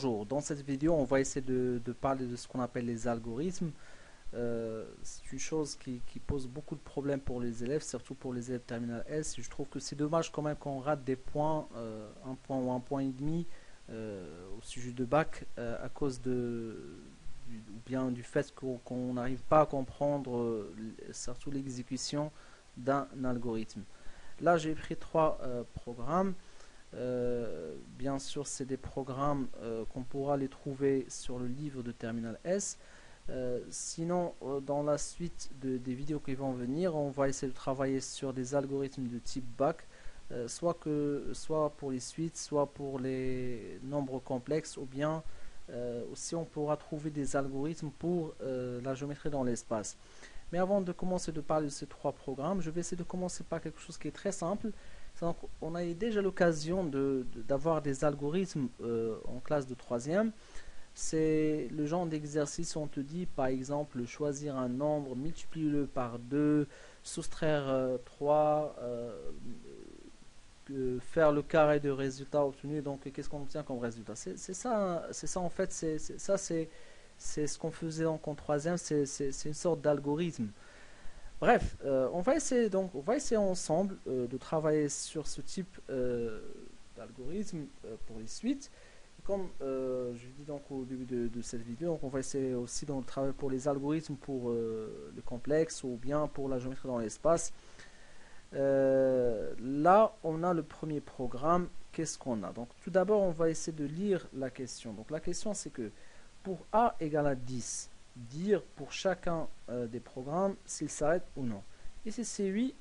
Bonjour, dans cette vidéo on va essayer de parler de ce qu'on appelle les algorithmes. C'est une chose qui pose beaucoup de problèmes pour les élèves, surtout pour les élèves terminal S. Je trouve que c'est dommage quand même qu'on rate des points, un point ou un point et demi au sujet de bac à cause ou bien du fait qu'on n'arrive pas à comprendre surtout l'exécution d'un algorithme. Là j'ai pris trois programmes. Bien sûr, c'est des programmes qu'on pourra les trouver sur le livre de Terminal S. Sinon, dans la suite des vidéos qui vont venir, on va essayer de travailler sur des algorithmes de type BAC, soit pour les suites, soit pour les nombres complexes, ou bien aussi on pourra trouver des algorithmes pour la géométrie dans l'espace. Mais avant de commencer de parler de ces trois programmes, je vais essayer de commencer par quelque chose qui est très simple. Donc, on a eu déjà l'occasion d'avoir des algorithmes en classe de troisième. C'est le genre d'exercice où on te dit, par exemple, choisir un nombre, multiplier-le par 2, soustraire 3, faire le carré de résultat obtenu. Donc, qu'est-ce qu'on obtient comme résultat? C'est ça en fait, c'est ce qu'on faisait donc en troisième, c'est une sorte d'algorithme. Bref, on va essayer ensemble de travailler sur ce type d'algorithme pour les suites. Et comme je dis donc au début de cette vidéo, donc on va essayer aussi de travailler pour les algorithmes pour le complexe ou bien pour la géométrie dans l'espace. Là, on a le premier programme. Qu'est-ce qu'on a? Donc tout d'abord, on va essayer de lire la question. Donc la question, c'est que pour A égale à 10, dire pour chacun des programmes s'il s'arrête ou non. Et si c'est oui,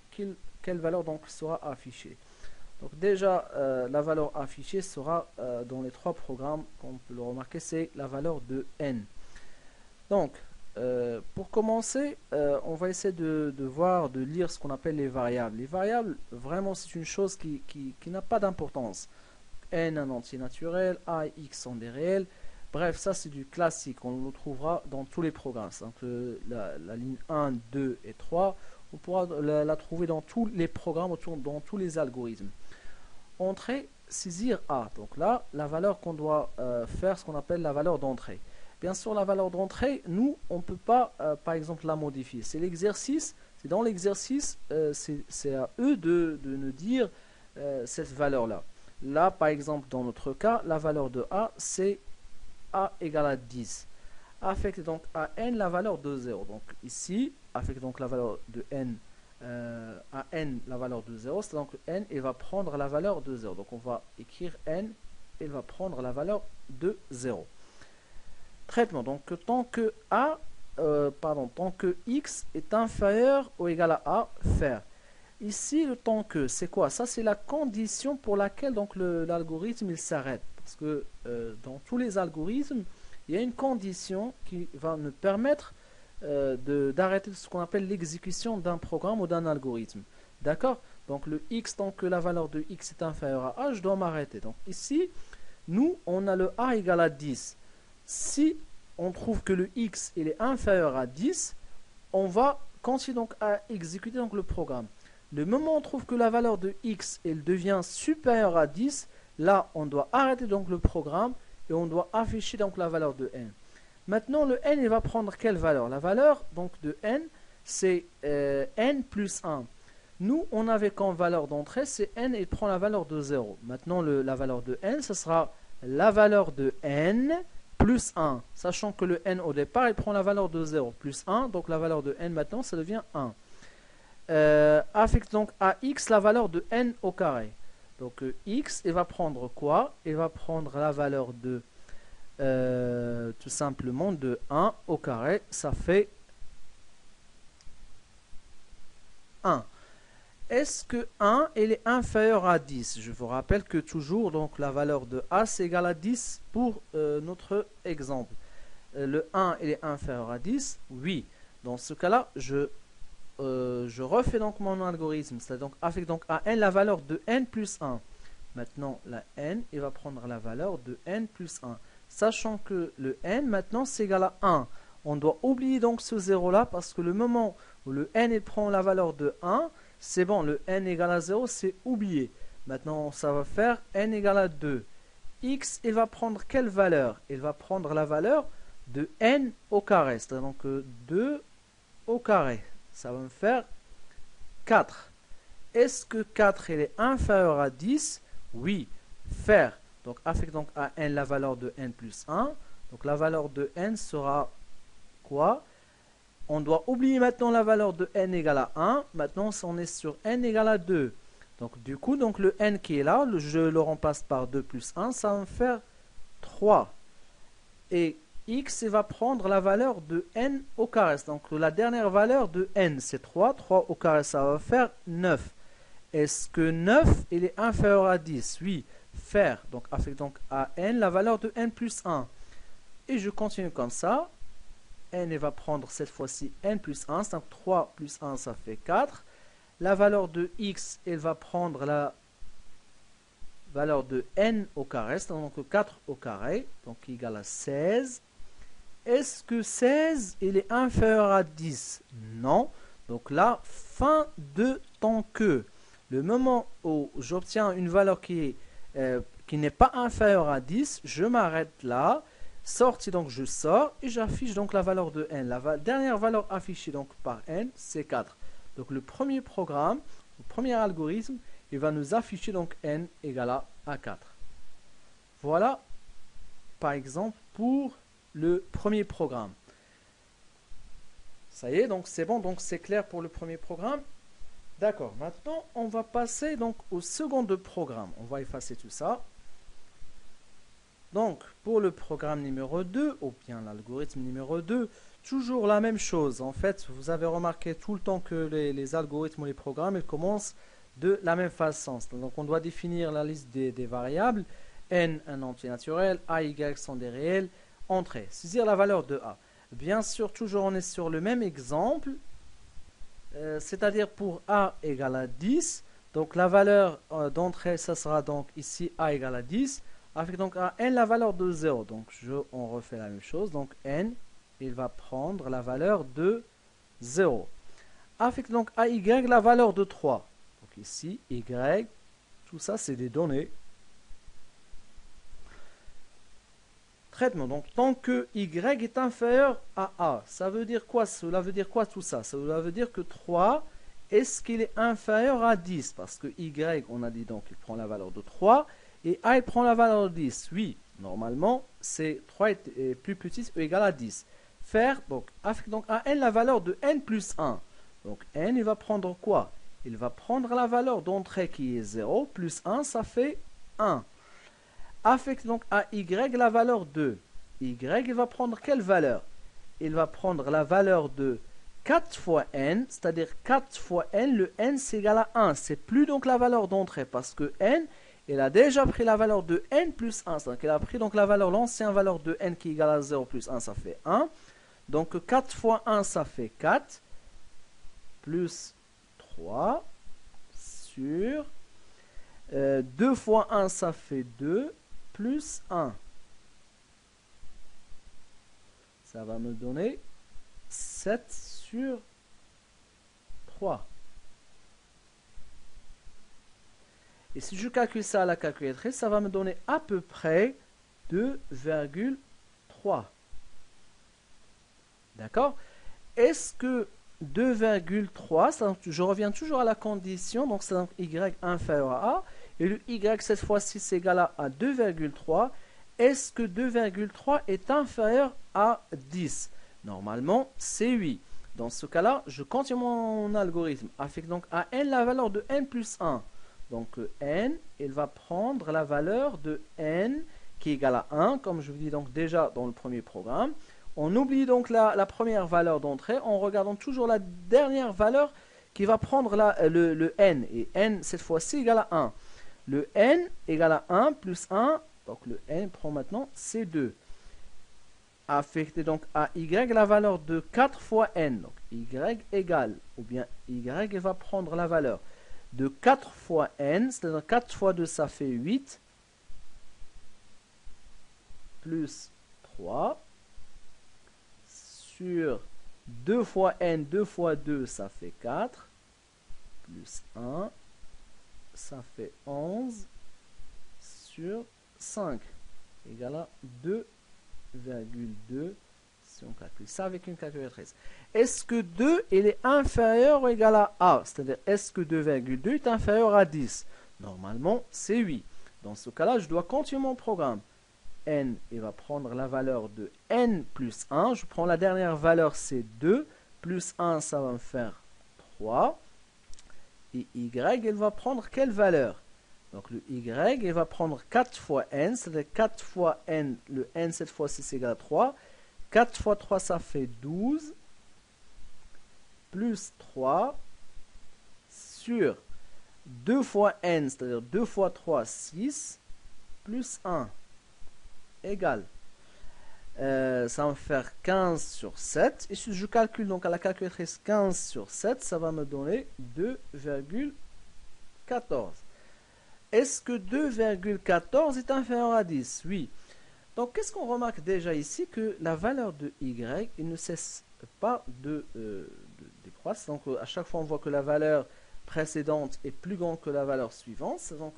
quelle valeur donc sera affichée? Donc déjà, la valeur affichée sera dans les trois programmes, comme on peut le remarquer, c'est la valeur de n. Donc, pour commencer, on va essayer de lire ce qu'on appelle les variables. Les variables, vraiment, c'est une chose qui n'a pas d'importance. N, un entier naturel, A et X sont des réels. Bref, ça c'est du classique, on le trouvera dans tous les programmes. Donc la ligne 1, 2 et 3, on pourra la trouver dans tous les programmes, dans tous les algorithmes. Entrée, saisir A. Donc là, la valeur qu'on doit faire, ce qu'on appelle la valeur d'entrée. Bien sûr, la valeur d'entrée, nous, on ne peut pas, par exemple, la modifier. C'est l'exercice, c'est dans l'exercice, c'est à eux de nous dire cette valeur-là. Là, par exemple, dans notre cas, la valeur de A, c'est A égale à 10. Affecte donc à n la valeur de 0. Donc ici, affecte donc la valeur de n à n la valeur de 0. C'est donc n, il va prendre la valeur de 0. Donc on va écrire n, il va prendre la valeur de 0. Traitement. Donc tant que tant que x est inférieur ou égal à a, faire. Ici, le tant que, c'est quoi? Ça, c'est la condition pour laquelle donc l'algorithme il s'arrête. Parce que dans tous les algorithmes, il y a une condition qui va nous permettre d'arrêter ce qu'on appelle l'exécution d'un programme ou d'un algorithme. D'accord? Donc le x, tant que la valeur de x est inférieure à a, je dois m'arrêter. Donc ici, nous, on a le a égale à 10. Si on trouve que le x il est inférieur à 10, on va continuer donc à exécuter donc le programme. Le moment où on trouve que la valeur de x elle devient supérieure à 10, là on doit arrêter donc le programme et on doit afficher donc la valeur de n. Maintenant le n il va prendre quelle valeur? La valeur donc de n c'est n plus 1. Nous on avait comme valeur d'entrée c'est n, il prend la valeur de 0. Maintenant la valeur de n ce sera la valeur de n plus 1, sachant que le n au départ il prend la valeur de 0 plus 1, donc la valeur de n maintenant ça devient 1. Affecte donc à x la valeur de n au carré. Donc x, il va prendre quoi? Il va prendre la valeur de tout simplement de 1 au carré, ça fait 1. Est-ce que 1 il est inférieur à 10? Je vous rappelle que toujours donc la valeur de a c'est égal à 10 pour notre exemple. Le 1 il est inférieur à 10? Oui. Dans ce cas-là, je refais donc mon algorithme, c'est donc affecte donc à n la valeur de n plus 1. Maintenant, la n, il va prendre la valeur de n plus 1. Sachant que le n, maintenant, c'est égal à 1. On doit oublier donc ce 0 là, parce que le moment où le n, il prend la valeur de 1, c'est bon, le n égale à 0, c'est oublié. Maintenant, ça va faire n égale à 2. x, il va prendre quelle valeur? Il va prendre la valeur de n au carré. C'est donc 2 au carré. Ça va me faire 4. Est-ce que 4 il est inférieur à 10? Oui. Faire. Donc affecte donc à n la valeur de n plus 1. Donc la valeur de n sera quoi? On doit oublier maintenant la valeur de n égale à 1. Maintenant, on est sur n égale à 2. Donc du coup, donc, le n qui est là, je le remplace par 2 plus 1, ça va me faire 3. Et x il va prendre la valeur de n au carré. Donc la dernière valeur de n, c'est 3. 3 au carré, ça va faire 9. Est-ce que 9 il est inférieur à 10? Oui. Faire. Donc affecte donc à n la valeur de n plus 1. Et je continue comme ça. N il va prendre cette fois-ci n plus 1. Donc 3 plus 1, ça fait 4. La valeur de x, elle va prendre la valeur de n au carré, donc 4 au carré, donc égal à 16. Est-ce que 16 il est inférieur à 10? Non. Donc là, fin de tant que. Le moment où j'obtiens une valeur qui n'est pas inférieure à 10, je m'arrête là. Sorti, donc je sors et j'affiche donc la valeur de n. La dernière valeur affichée donc par n, c'est 4. Donc le premier programme, le premier algorithme, il va nous afficher donc n égale à 4. Voilà, par exemple, pour le premier programme. Ça y est, donc c'est bon, donc c'est clair pour le premier programme. D'accord, maintenant on va passer donc au second programme. On va effacer tout ça. Donc pour le programme numéro 2, ou bien l'algorithme numéro 2, toujours la même chose. En fait, vous avez remarqué tout le temps que les algorithmes ou les programmes, ils commencent de la même façon. Donc on doit définir la liste des variables. N, un entier naturel, A, Y sont des réels. Entrée, saisir la valeur de A. Bien sûr, toujours on est sur le même exemple. C'est-à-dire pour A égale à 10. Donc la valeur d'entrée, ça sera donc ici A égale à 10. Avec donc à n la valeur de 0. Donc on refait la même chose. Donc n, il va prendre la valeur de 0. Avec donc à y la valeur de 3. Donc ici, y, tout ça c'est des données. Traitement. Donc tant que y est inférieur à a, ça veut dire quoi? Cela veut dire quoi tout ça? Cela veut dire que 3, est-ce qu'il est inférieur à 10? Parce que y, on a dit donc il prend la valeur de 3. Et a, il prend la valeur de 10. Oui, normalement, c'est 3 est plus petit ou égal à 10. Faire, donc, affecte donc à n la valeur de n plus 1. Donc, n, il va prendre quoi? Il va prendre la valeur d'entrée qui est 0, plus 1, ça fait 1. Affecte donc à y la valeur de. Y, il va prendre quelle valeur? Il va prendre la valeur de 4 fois n, c'est-à-dire 4 fois n, le n c'est égal à 1. C'est plus donc la valeur d'entrée, parce que n, il a déjà pris la valeur de n plus 1. Donc il a pris donc la valeur, l'ancienne valeur de n qui est égale à 0 plus 1, ça fait 1. Donc 4 fois 1, ça fait 4. Plus 3 sur 2 fois 1, ça fait 2. Plus 1. Ça va me donner 7 sur 3. Et si je calcule ça à la calculatrice, ça va me donner à peu près 2,3. D'accord? Est-ce que 2,3, je reviens toujours à la condition, donc c'est y inférieur à a, et le y cette fois-ci c'est égal à 2,3. Est-ce que 2,3 est inférieur à 10? Normalement, c'est oui. Dans ce cas-là, je continue mon algorithme. Affecte donc à n la valeur de n plus 1. Donc n, il va prendre la valeur de n qui est égale à 1, comme je vous dis donc déjà dans le premier programme. On oublie donc la première valeur d'entrée en regardant toujours la dernière valeur qui va prendre le n. Et n, cette fois-ci, égale à 1. Le n égale à 1 plus 1, donc le n prend maintenant C2. Affecter donc à y la valeur de 4 fois n. Donc y égale, ou bien y va prendre la valeur de 4 fois n, c'est-à-dire 4 fois 2, ça fait 8, plus 3, sur 2 fois n, 2 fois 2, ça fait 4, plus 1, ça fait 11, sur 5 égale à 2,2 si on calcule ça avec une calculatrice. Est-ce que 2 il est inférieur ou égal à A? C'est-à-dire, est-ce que 2,2 est inférieur à 10? Normalement, c'est oui. Dans ce cas-là, je dois continuer mon programme. N, il va prendre la valeur de N plus 1. Je prends la dernière valeur, c'est 2. Plus 1, ça va me faire 3. Et Y, il va prendre quelle valeur? Donc le Y, il va prendre 4 fois N. C'est-à-dire 4 fois N. Le N, cette fois-ci, c'est égal à 3. 4 fois 3, ça fait 12. Plus 3 sur 2 fois N, c'est-à-dire 2 fois 3, 6. Plus 1 égale. Ça va me faire 15 sur 7. Et si je calcule donc à la calculatrice 15 sur 7, ça va me donner 2,14. Est-ce que 2,14 est inférieur à 10? Oui. Donc, qu'est-ce qu'on remarque déjà ici? Que la valeur de y, il ne cesse pas de décroître. Donc, à chaque fois, on voit que la valeur précédente est plus grande que la valeur suivante. Donc,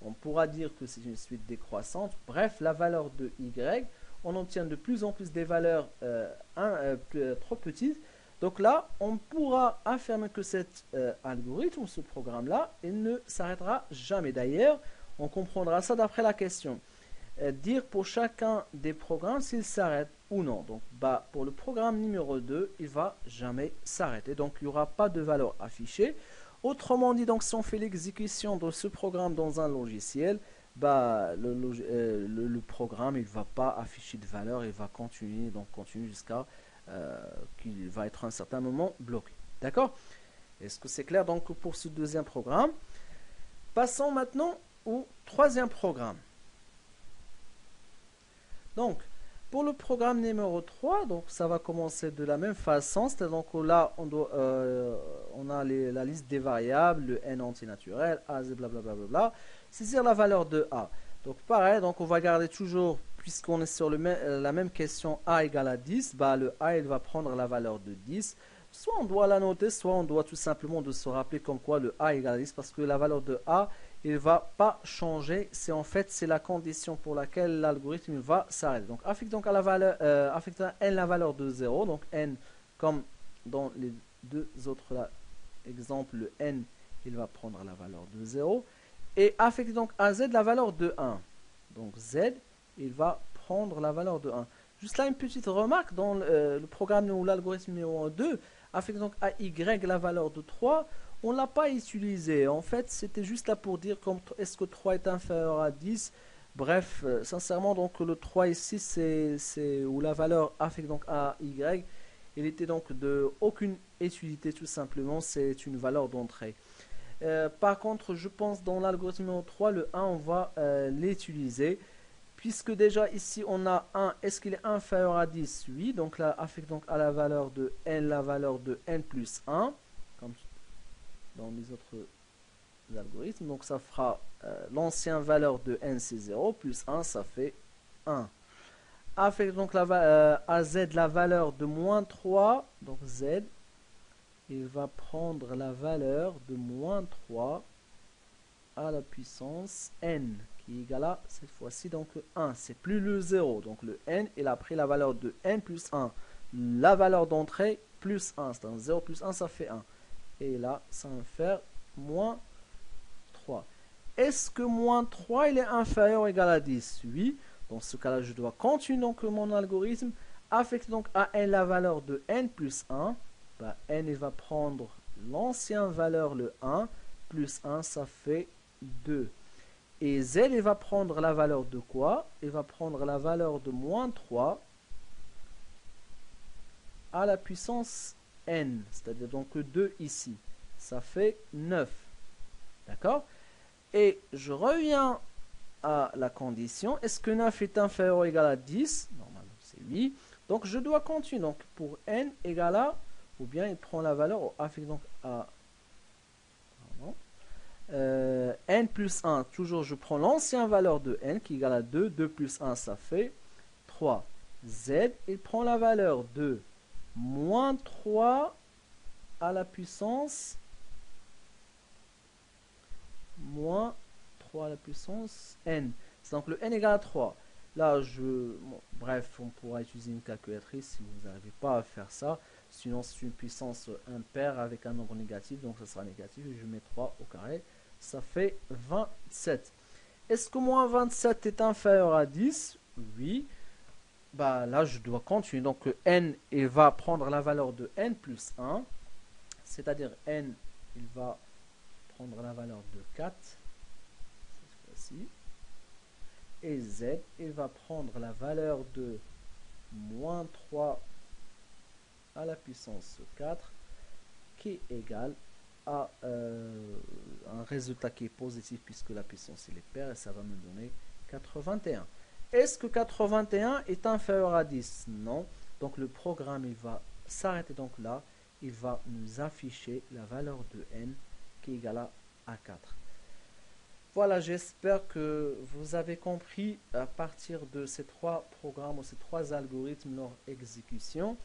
on pourra dire que c'est une suite décroissante. Bref, la valeur de y, on obtient de plus en plus des valeurs trop petites. Donc là, on pourra affirmer que cet algorithme, ce programme-là, il ne s'arrêtera jamais. D'ailleurs, on comprendra ça d'après la question. Dire pour chacun des programmes s'il s'arrête ou non. Donc, pour le programme numéro 2, il ne va jamais s'arrêter. Donc, il n'y aura pas de valeur affichée. Autrement dit, donc, si on fait l'exécution de ce programme dans un logiciel, le programme il va pas afficher de valeur, il va continuer, donc continue jusqu'à qu'il va être à un certain moment bloqué. D'accord? Est-ce que c'est clair donc pour ce deuxième programme? Passons maintenant au troisième programme. Donc, pour le programme numéro 3, donc ça va commencer de la même façon. Donc là, on a la liste des variables, le n entier naturel, a, z, blablabla. Saisir la valeur de a. Donc pareil, donc on va garder toujours, puisqu'on est sur la même question, a égale à 10, le a il va prendre la valeur de 10. Soit on doit la noter, soit on doit tout simplement de se rappeler comme quoi le a égale à 10, parce que la valeur de a, il ne va pas changer. C'est en fait, c'est la condition pour laquelle l'algorithme va s'arrêter. Donc affecte donc à la valeur, affecte à n la valeur de 0. Donc n, comme dans les deux autres exemples, le n, il va prendre la valeur de 0. Et affecte donc à z la valeur de 1. Donc z, il va prendre la valeur de 1. Juste là, une petite remarque, dans le programme ou l'algorithme numéro 2, affecte donc à y la valeur de 3, on ne l'a pas utilisé. En fait, c'était juste là pour dire est-ce que 3 est inférieur à 10. Bref, sincèrement, donc le 3 ici, c'est où la valeur affecte donc à y. Il était donc de aucune utilité, tout simplement. C'est une valeur d'entrée. Par contre, je pense dans l'algorithme numéro 3, le 1, on va l'utiliser. Puisque déjà ici, on a 1, est-ce qu'il est inférieur à 10? Oui, donc là, affecte donc à la valeur de n, la valeur de n plus 1, comme dans les autres algorithmes. Donc ça fera l'ancienne valeur de n, c'est 0, plus 1, ça fait 1. Affecte donc à z la valeur de moins 3, donc z, il va prendre la valeur de moins 3 à la puissance n, qui est égal à, cette fois-ci, donc 1. C'est plus le 0. Donc le n, il a pris la valeur de n plus 1. La valeur d'entrée, plus 1. C'est un 0 plus 1, ça fait 1. Et là, ça va faire moins 3. Est-ce que moins 3, il est inférieur ou égal à 10? Oui. Dans ce cas-là, je dois continuer donc mon algorithme. Affecte donc à n la valeur de n plus 1. N, il va prendre l'ancienne valeur, le 1. Plus 1, ça fait 2. Et z, il va prendre la valeur de quoi? Il va prendre la valeur de moins 3 à la puissance n. C'est-à-dire donc 2 ici. Ça fait 9. D'accord? Et je reviens à la condition. Est-ce que 9 est inférieur ou égal à 10? Normalement, c'est oui. Donc, je dois continuer. Donc, pour n égale à, ou bien il prend la valeur, affecte donc à n plus 1, toujours je prends l'ancienne valeur de n qui est égale à 2, 2 plus 1 ça fait 3. Z, il prend la valeur de moins 3 à la puissance moins 3 à la puissance n. Donc le n égale à 3. Là, bref, on pourra utiliser une calculatrice si vous n'arrivez pas à faire ça. Sinon, c'est une puissance impaire avec un nombre négatif, donc ça sera négatif. Et je mets 3 au carré. Ça fait 27. Est-ce que moins 27 est inférieur à 10? Oui. Bah, là, je dois continuer. Donc, n, il va prendre la valeur de n plus 1. C'est-à-dire n, il va prendre la valeur de 4. Cette fois-ci. Et z, il va prendre la valeur de moins 3 à la puissance 4, qui est égal à un résultat qui est positif puisque la puissance est paire, et ça va me donner 81. Est-ce que 81 est inférieur à 10? Non. Donc le programme, il va s'arrêter donc là. Il va nous afficher la valeur de n qui est égale à 4. Voilà, j'espère que vous avez compris à partir de ces trois programmes ou ces trois algorithmes leur exécution.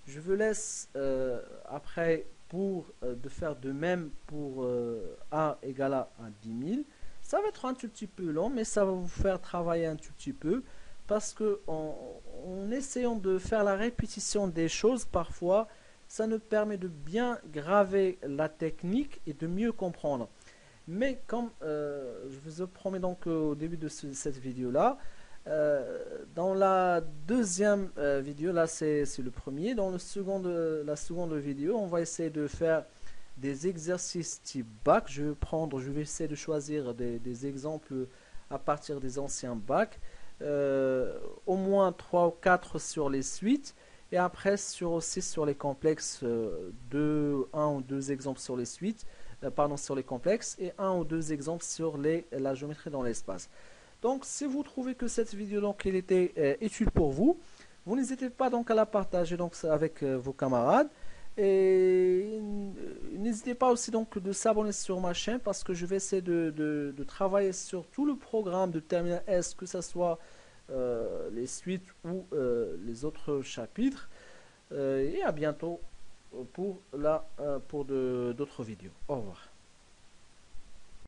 Je vous laisse après de faire de même pour A égale à 10 000. Ça va être un tout petit peu long, mais ça va vous faire travailler un tout petit peu parce que en essayant de faire la répétition des choses, parfois, ça nous permet de bien graver la technique et de mieux comprendre. Mais comme je vous promets donc au début de cette vidéo-là, dans la deuxième vidéo, là c'est le premier, dans la seconde vidéo, on va essayer de faire des exercices type bac. Je vais essayer de choisir des exemples à partir des anciens bacs, au moins 3 ou 4 sur les suites, et après aussi sur les complexes, un ou deux exemples sur les suites, sur les complexes, et un ou deux exemples sur la géométrie dans l'espace. Donc, si vous trouvez que cette vidéo donc, elle était utile pour vous, vous n'hésitez pas donc à la partager donc, avec vos camarades. Et n'hésitez pas aussi donc de s'abonner sur ma chaîne parce que je vais essayer de travailler sur tout le programme de Terminal S, que ce soit les suites ou les autres chapitres. Et à bientôt pour d'autres vidéos. Au revoir.